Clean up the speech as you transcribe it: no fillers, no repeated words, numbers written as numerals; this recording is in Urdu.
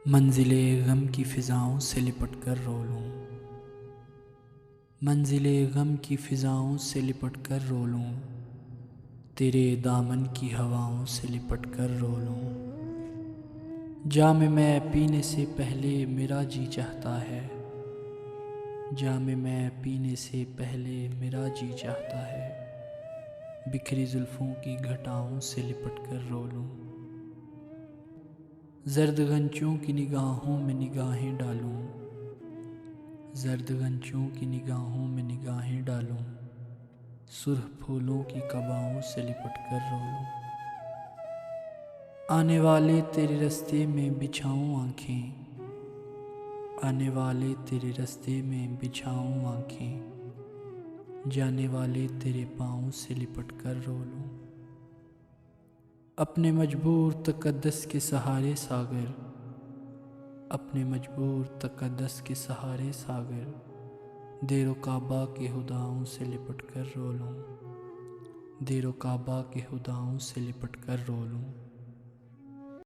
منزل غم کی فضاؤں سے لپٹ کر رو لوں، منزل غم کی فضاؤں سے لپٹ کر رو لوں، تیرے دامن کی ہواؤں سے لپٹ کر رو لوں۔ جام میں پینے سے پہلے میرا جی چاہتا ہے، جام میں پینے سے پہلے میرا جی چاہتا ہے، بکھری زلفوں کی گھٹاؤں سے لپٹ کر رو لوں۔ زرد غنچوں کی نگاہوں میں نگاہیں ڈالوں، زرد غنچوں کی نگاہوں میں نگاہیں ڈالوں، سرخ پھولوں کی قباؤں سے لپٹ کر رو لوں۔ آنے والے تیرے رستے میں بچھاؤں آنکھیں، آنے والے تیرے رستے میں بچھاؤں آنکھیں، جانے والے تیرے پاؤں سے لپٹ کر رو لوں۔ اپنے مجبور تقدس کے سہارے ساگر، اپنے مجبور تقدس کے سہارے ساگر، دیر و کعبہ کے ہداؤں سے لپٹ کر رو لوں، دیر و کعبہ کے ہداؤں سے لپٹ کر رو لوں۔